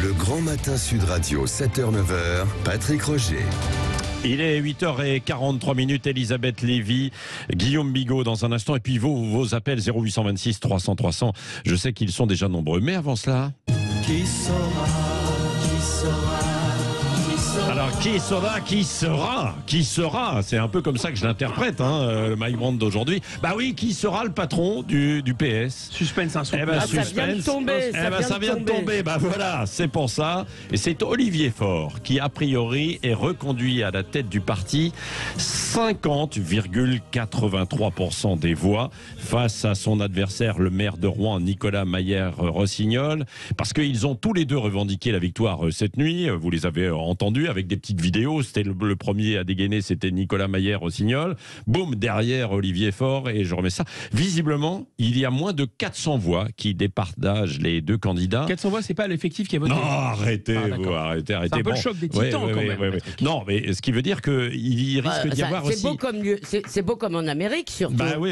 Le Grand Matin Sud Radio, 7h-9h, Patrick Roger. Il est 8h43, Elisabeth Lévy, Guillaume Bigot dans un instant, et puis vos appels 0826 300 300. Je sais qu'ils sont déjà nombreux, mais avant cela... Qui saura, qui saura, qui saura. Alors, qui sera c'est un peu comme ça que je l'interprète, le Mike Brandt d'aujourd'hui. Bah oui, qui sera le patron du PS? Suspense, un souffle. suspense. Ça vient de tomber. Ça vient de tomber. Bah voilà, c'est pour ça. Et c'est Olivier Faure qui, a priori, est reconduit à la tête du parti. 50,83% des voix face à son adversaire, le maire de Rouen, Nicolas Mayer-Rossignol. Parce qu'ils ont tous les deux revendiqué la victoire cette nuit. Vous les avez entendus avec des petites vidéos. C'était le premier à dégainer, c'était Nicolas Mayer-Rossignol. Boum, derrière Olivier Faure, et je remets ça. Visiblement, il y a moins de 400 voix qui départagent les deux candidats. 400 voix, c'est pas l'effectif qui a voté. Non, arrêtez. C'est un peu le choc des titans, quand même. Non, mais ce qui veut dire qu'il risque d'y avoir aussi... C'est beau comme en Amérique, surtout. Bah oui.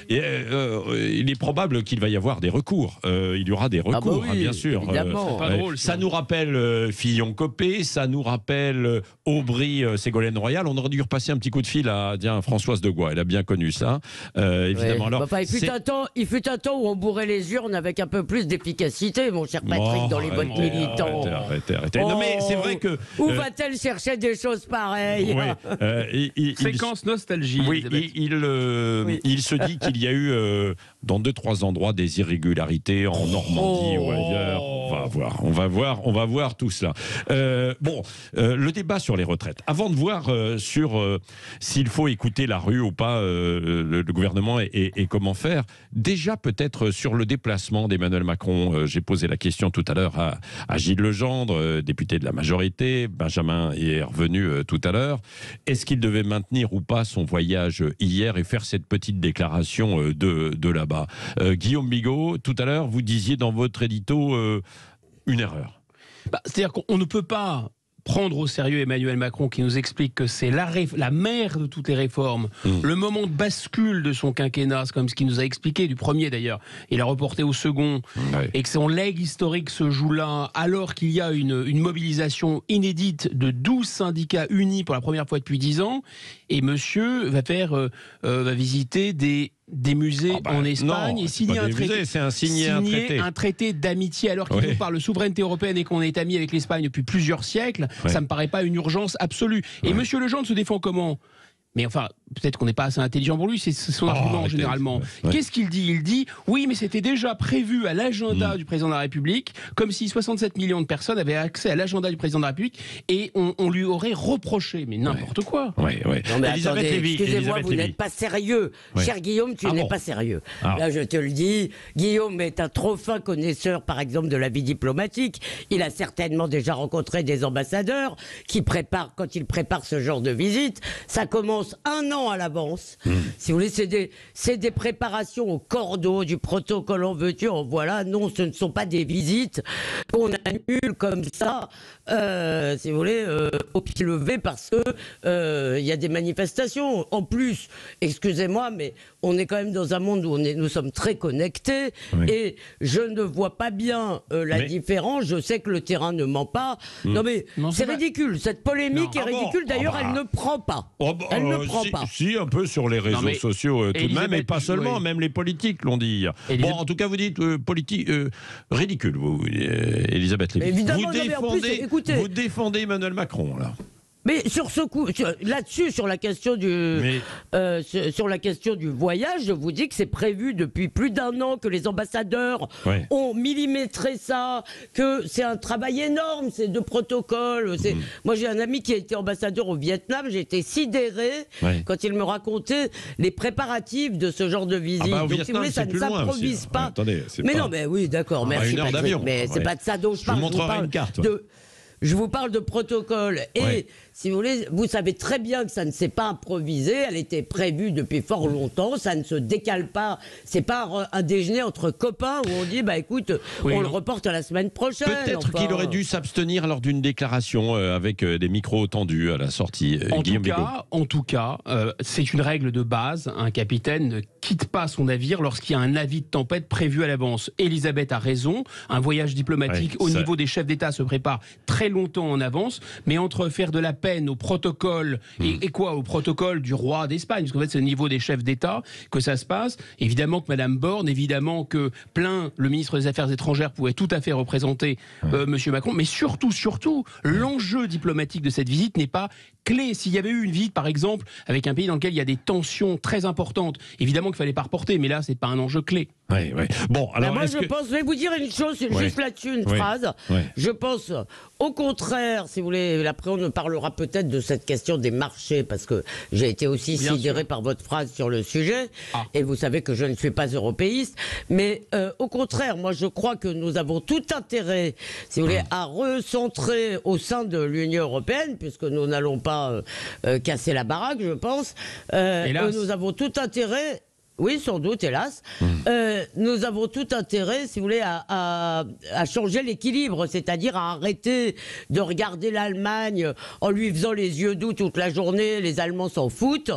Il est probable qu'il va y avoir des recours. Il y aura des recours, bien sûr. Évidemment. C'est pas drôle, ça nous rappelle Fillon-Copé, ça nous rappelle Aubry-Ségolène Royal. On aurait dû repasser un petit coup de fil à Françoise de Gois. Elle a bien connu ça, évidemment. Alors, il fut un temps où on bourrait les urnes avec un peu plus d'efficacité, mon cher Patrick, dans les votes militants. Arrêtez. Non, mais c'est vrai que... Où va-t-elle chercher des choses pareilles? Séquence nostalgie. Oui, il se dit qu'il y a eu dans 2-3 endroits des irrégularités en Normandie ou ailleurs. On va voir tout cela. Le débat sur les retraites. Avant de voir sur s'il faut écouter la rue ou pas, le gouvernement et comment faire, déjà peut-être sur le déplacement d'Emmanuel Macron. J'ai posé la question tout à l'heure à Gilles Legendre, député de la majorité. Benjamin est revenu tout à l'heure. Est-ce qu'il devait maintenir ou pas son voyage hier et faire cette petite déclaration de là-bas? Guillaume Bigot, tout à l'heure, vous disiez dans votre édito une erreur. C'est-à-dire qu'on ne peut pas prendre au sérieux Emmanuel Macron qui nous explique que c'est la mère de toutes les réformes, le moment de bascule de son quinquennat, c'est comme ce qu'il nous a expliqué, du premier d'ailleurs, il a reporté au second, et que son legs historique se joue là, alors qu'il y a une mobilisation inédite de 12 syndicats unis pour la première fois depuis 10 ans, et monsieur va visiter des musées en Espagne et signer un traité d'amitié alors qu'il nous parle de souveraineté européenne et qu'on est amis avec l'Espagne depuis plusieurs siècles. Ça me paraît pas une urgence absolue. Et monsieur Legendre se défend comment? Mais enfin, peut-être qu'on n'est pas assez intelligent pour lui, c'est son argument généralement. Qu'est-ce qu'il dit? Il dit, oui, mais c'était déjà prévu à l'agenda du président de la République, comme si 67 millions de personnes avaient accès à l'agenda du président de la République, et on lui aurait reproché. Mais n'importe quoi. Non, mais attendez, excusez-moi, vous n'êtes pas sérieux. Cher Guillaume, tu n'es pas sérieux. Là, je te le dis, Guillaume est un trop fin connaisseur, par exemple, de la vie diplomatique. Il a certainement déjà rencontré des ambassadeurs qui préparent, quand ils préparent ce genre de visite, ça commence un an à l'avance. Si vous voulez, c'est des préparations au cordeau, du protocole en veux-tu, en voilà. Non, ce ne sont pas des visites qu'on annule comme ça, si vous voulez, au pied levé parce que il y a des manifestations. En plus, excusez-moi, mais on est quand même dans un monde où nous sommes très connectés et je ne vois pas bien la différence. Je sais que le terrain ne ment pas. Non mais c'est ridicule. Cette polémique est ridicule. D'ailleurs, elle ne prend pas. Elle ne prend pas. Si, un peu sur les réseaux sociaux tout de même, et pas seulement, même les politiques l'ont dit hier. En tout cas, vous dites politique ridicule, vous, Elisabeth Lévy. Évidemment, vous défendez Emmanuel Macron, là. Mais sur ce coup, là-dessus, sur la question du voyage, je vous dis que c'est prévu depuis plus d'un an, que les ambassadeurs ont millimétré ça, que c'est un travail énorme, c'est de protocole. Moi, j'ai un ami qui a été ambassadeur au Vietnam, j'ai été sidéré quand il me racontait les préparatifs de ce genre de visite. Donc, si vous voulez, ça ne s'improvise pas. Attendez, non, mais oui, d'accord, merci. Une heure d'avion. Mais c'est pas de ça dont je parle. Je vous montrerai une carte. je vous parle de protocole. Et si vous voulez, vous savez très bien que ça ne s'est pas improvisé. Elle était prévue depuis fort longtemps. Ça ne se décale pas. C'est pas un déjeuner entre copains où on dit, bah écoute, on le reporte à la semaine prochaine. Peut-être qu'il aurait dû s'abstenir lors d'une déclaration avec des micros tendus à la sortie. En tout cas, c'est une règle de base. Un capitaine ne quitte pas son navire lorsqu'il y a un avis de tempête prévu à l'avance. Elisabeth a raison. Un voyage diplomatique au niveau des chefs d'État se prépare très longtemps en avance. Mais entre faire de la peine au protocole et quoi, au protocole du roi d'Espagne, parce qu'en fait c'est au niveau des chefs d'État que ça se passe. Évidemment que Madame Borne, évidemment que le ministre des Affaires étrangères, pouvait tout à fait représenter Monsieur Macron. Mais surtout, l'enjeu diplomatique de cette visite n'est pas clé. S'il y avait eu une visite, par exemple, avec un pays dans lequel il y a des tensions très importantes, évidemment qu'il fallait pas reporter, mais là, c'est pas un enjeu clé. Bon, alors moi, je vais vous dire une chose, juste là-dessus, une phrase. Je pense, au contraire, si vous voulez, après on parlera peut-être de cette question des marchés, parce que j'ai été aussi sidéré par votre phrase sur le sujet, et vous savez que je ne suis pas européiste, mais au contraire, moi, je crois que nous avons tout intérêt, si vous voulez, à recentrer au sein de l'Union européenne, puisque nous n'allons pas casser la baraque, je pense. Nous avons tout intérêt. Oui, sans doute, hélas. Nous avons tout intérêt, si vous voulez, à changer l'équilibre, c'est-à-dire à arrêter de regarder l'Allemagne en lui faisant les yeux doux toute la journée, les Allemands s'en foutent,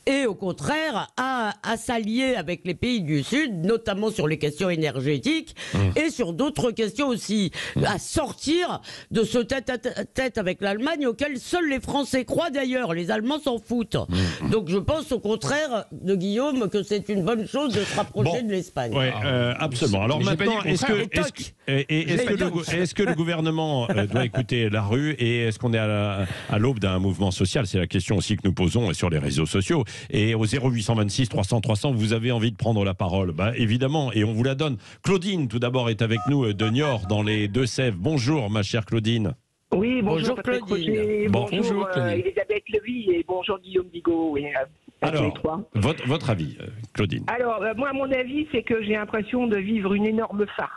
et au contraire, à s'allier avec les pays du Sud, notamment sur les questions énergétiques, et sur d'autres questions aussi, à sortir de ce tête-à-tête avec l'Allemagne auquel seuls les Français croient d'ailleurs, les Allemands s'en foutent. Donc je pense au contraire de Guillaume que c'est une bonne chose de se rapprocher de l'Espagne. Oui, absolument. Alors maintenant, est-ce que le gouvernement doit écouter la rue, et est-ce qu'on est à l'aube d'un mouvement social? C'est la question aussi que nous posons sur les réseaux sociaux. Et au 0826 300 300, vous avez envie de prendre la parole? Évidemment, et on vous la donne. Claudine, tout d'abord, est avec nous de Niort, dans les Deux-Sèvres. Bonjour, ma chère Claudine. Oui, bonjour Claudine. Bonjour Elisabeth Lévy, et bonjour Guillaume Bigot. Oui, alors, votre avis, Claudine? Alors, moi, mon avis, c'est que j'ai l'impression de vivre une énorme farce.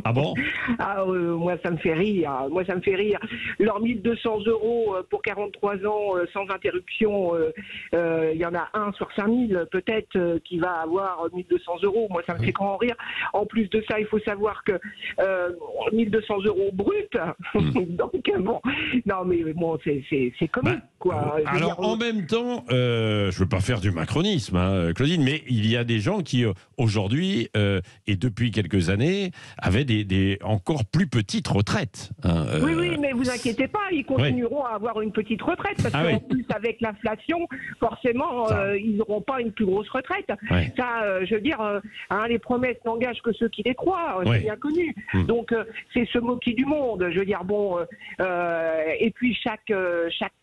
Ah bon? Moi, ça me fait rire. Leurs 1 200 € pour 43 ans sans interruption, il y en a un sur 5 000 peut-être qui va avoir 1 200 €. Moi, ça me fait grand rire. En plus de ça, il faut savoir que 1 200 € brut. Donc, bon, non, mais bon, c'est comique, quoi. Alors, en même temps, je ne veux pas faire du macronisme, Claudine, mais il y a des gens qui, aujourd'hui, et depuis quelques années, avaient des encore plus petites retraites. Oui, mais vous inquiétez pas, ils continueront à avoir une petite retraite, parce qu'en plus, avec l'inflation, forcément, ils n'auront pas une plus grosse retraite. Ça, je veux dire, les promesses n'engagent que ceux qui les croient, c'est bien connu. Donc, c'est se moquer du monde. Je veux dire, bon, et puis chaque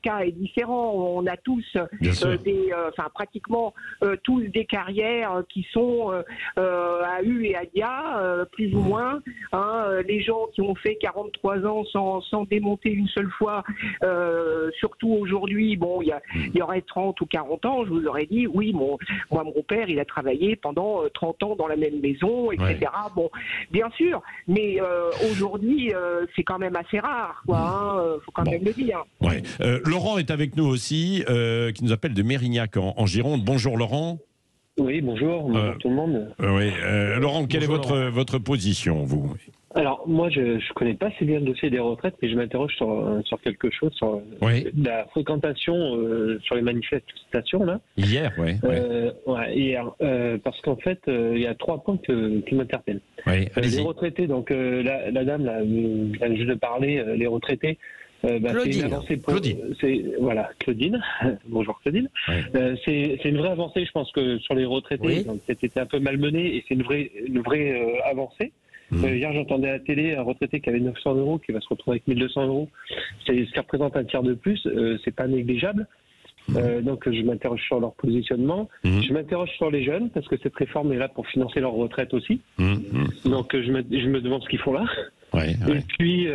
cas est différent. On a tous pratiquement tous des carrières qui sont à U et à dia, plus ou moins. Les gens qui ont fait 43 ans sans démonter une seule fois, surtout aujourd'hui, bon, il y aurait 30 ou 40 ans, je vous aurais dit, oui, mon père, il a travaillé pendant 30 ans dans la même maison, etc. Bon, bien sûr, mais aujourd'hui, c'est quand même assez rare, quoi. Faut quand même le dire. Laurent est avec nous aussi, qui nous appelle de Mérignac en Gironde. Bonjour Laurent. Oui, bonjour tout le monde. Laurent, quelle est votre position, vous? Alors, moi, je ne connais pas assez bien le dossier des retraites, mais je m'interroge sur quelque chose, sur la fréquentation sur les manifestations, là. Hier, hier. Parce qu'en fait, il y a 3 points qui m'interpellent. Les retraités, donc la dame, là, vient juste de parler, les retraités. Claudine. Claudine. Bonjour Claudine. C'est une vraie avancée, je pense, que sur les retraités, c'était un peu malmené, et c'est une vraie avancée. Hier, j'entendais à la télé un retraité qui avait 900 € qui va se retrouver avec 1 200 €. Ça représente un tiers de plus, c'est pas négligeable. Donc je m'interroge sur leur positionnement. Je m'interroge sur les jeunes, parce que cette réforme est là pour financer leur retraite aussi. Donc je me demande ce qu'ils font là. Et puis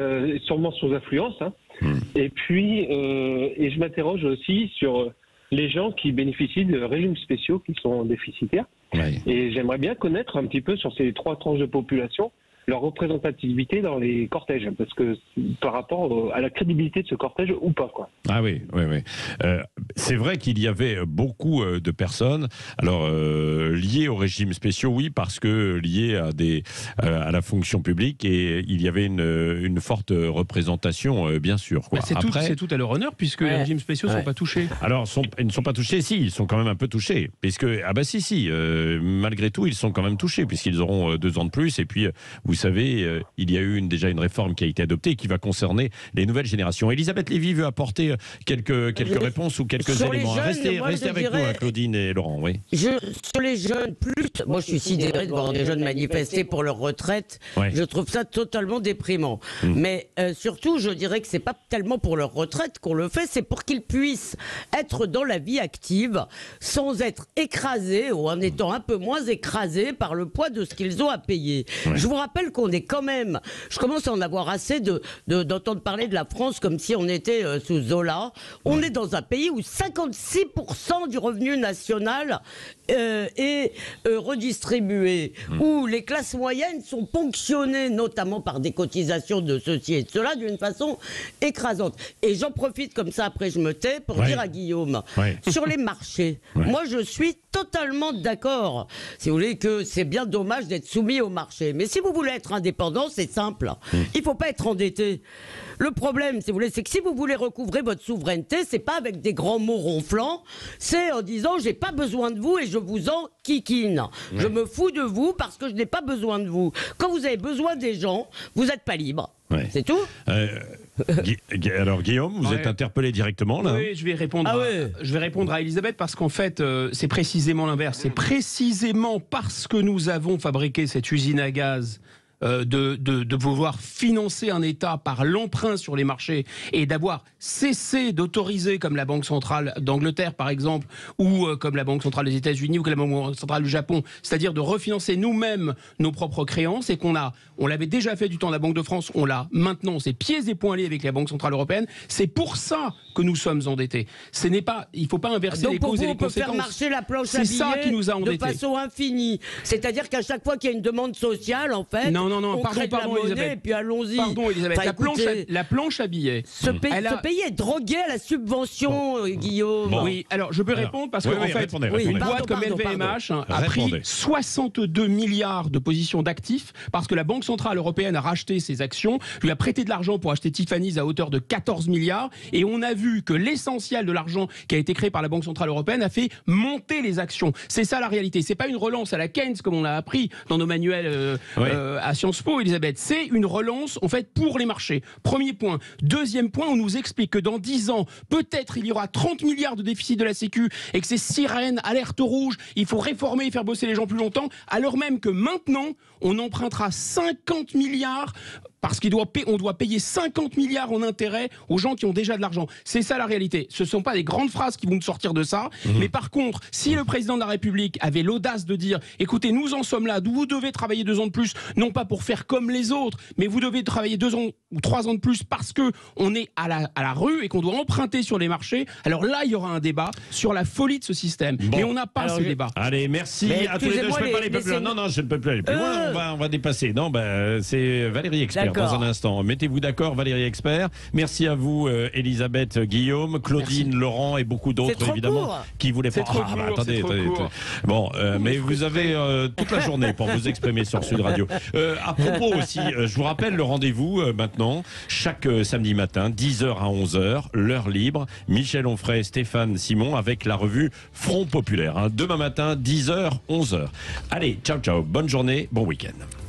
sûrement sous influence. Et puis et je m'interroge aussi sur les gens qui bénéficient de régimes spéciaux qui sont déficitaires. Et j'aimerais bien connaître un petit peu sur ces 3 tranches de population leur représentativité dans les cortèges, parce que par rapport à la crédibilité de ce cortège ou pas, quoi. Ah oui. C'est vrai qu'il y avait beaucoup de personnes, alors liées aux régimes spéciaux, oui, parce que liées à la fonction publique, et il y avait une forte représentation, bien sûr, quoi. C'est tout à leur honneur, puisque les régimes spéciaux ne sont pas touchés. Alors, ils ne sont pas touchés, si, ils sont quand même un peu touchés, puisque, malgré tout, ils sont quand même touchés, puisqu'ils auront 2 ans de plus, et puis, vous savez, il y a eu déjà une réforme qui a été adoptée et qui va concerner les nouvelles générations. Elisabeth Lévy veut apporter quelques réponses ou quelques éléments. Restez avec nous, Claudine et Laurent. Oui. Sur les jeunes, moi je suis sidéré de voir des jeunes manifester pour leur retraite. Ouais. Je trouve ça totalement déprimant. Mais surtout, je dirais que c'est pas tellement pour leur retraite qu'on le fait, c'est pour qu'ils puissent être dans la vie active sans être écrasés ou en étant un peu moins écrasés par le poids de ce qu'ils ont à payer. Ouais. Je vous rappelle qu'on est quand même, je commence à en avoir assez d'entendre parler de la France comme si on était sous Zola. On est dans un pays où 56% du revenu national est redistribué, où les classes moyennes sont ponctionnées notamment par des cotisations de ceci et de cela d'une façon écrasante. Et j'en profite comme ça, après je me tais, pour dire à Guillaume, sur les marchés, moi je suis totalement d'accord, si vous voulez, que c'est bien dommage d'être soumis au marché. Mais si vous voulez être indépendant, c'est simple. Il ne faut pas être endetté. Le problème, si vous voulez, c'est que si vous voulez recouvrer votre souveraineté, c'est pas avec des grands mots ronflants, c'est en disant j'ai pas besoin de vous et je vous en kikine. Je me fous de vous parce que je n'ai pas besoin de vous. Quand vous avez besoin des gens, vous n'êtes pas libre. C'est tout. Alors Guillaume, vous êtes interpellé directement là. Oui, je vais répondre à Elisabeth parce qu'en fait, c'est précisément l'inverse. C'est précisément parce que nous avons fabriqué cette usine à gaz de pouvoir financer un État par l'emprunt sur les marchés et d'avoir cessé d'autoriser, comme la Banque centrale d'Angleterre par exemple, ou comme la Banque centrale des États-Unis ou comme la Banque centrale du Japon, c'est-à-dire de refinancer nous-mêmes nos propres créances, et on l'avait déjà fait du temps de la Banque de France, on l'a maintenant, c'est pieds et poings liés avec la Banque centrale européenne. C'est pour ça que nous sommes endettés. Il ne faut pas inverser les causes et les conséquences. Donc pour vous, on peut faire marcher la planche à billets ça qui nous a endettés. De façon infinie. C'est-à-dire qu'à chaque fois qu'il y a une demande sociale, en fait, on crée de la monnaie et puis allons-y. Pardon, Elisabeth, la planche à billets. Ce pays est drogué à la subvention, Guillaume. Oui, alors je peux répondre parce qu'en fait, une boîte comme LVMH a pris 62 milliards de positions d'actifs parce que la Banque centrale européenne a racheté ses actions, lui a prêté de l'argent pour acheter Tiffany's à hauteur de 14 milliards, et on a vu que l'essentiel de l'argent qui a été créé par la Banque centrale européenne a fait monter les actions. C'est ça la réalité. C'est pas une relance à la Keynes comme on a appris dans nos manuels à Sciences Po, Elisabeth. C'est une relance en fait pour les marchés. Premier point. Deuxième point, on nous explique que dans 10 ans, peut-être il y aura 30 milliards de déficit de la Sécu et que c'est sirène, alerte rouge, il faut réformer et faire bosser les gens plus longtemps, alors même que maintenant, on empruntera 50 milliards parce qu'on doit payer 50 milliards en intérêts aux gens qui ont déjà de l'argent. C'est ça la réalité. Ce ne sont pas des grandes phrases qui vont nous sortir de ça. Mais par contre, si le président de la République avait l'audace de dire « Écoutez, nous en sommes là, vous devez travailler 2 ans de plus, non pas pour faire comme les autres, mais vous devez travailler 2 ans ou 3 ans de plus parce qu'on est à la rue et qu'on doit emprunter sur les marchés », alors là, il y aura un débat sur la folie de ce système. Mais on n'a pas ce débat. Allez, merci à tous les deux. Je ne peux pas aller plus loin. Non, je ne peux plus aller plus loin. On va dépasser. Non, c'est Valérie Expert. Dans un instant. Mettez-vous d'accord, Valérie Expert. Merci à vous, Elisabeth, Guillaume, Claudine, merci. Laurent et beaucoup d'autres, évidemment, qui voulaient pas. Attendez. Bon, mais vous avez toute la journée pour vous exprimer sur Sud Radio. À propos aussi, je vous rappelle le rendez-vous maintenant, chaque samedi matin, 10h à 11h, l'heure libre. Michel Onfray, Stéphane Simon avec la revue Front Populaire. Demain matin, 10h, 11h. Allez, ciao, bonne journée, bon week-end.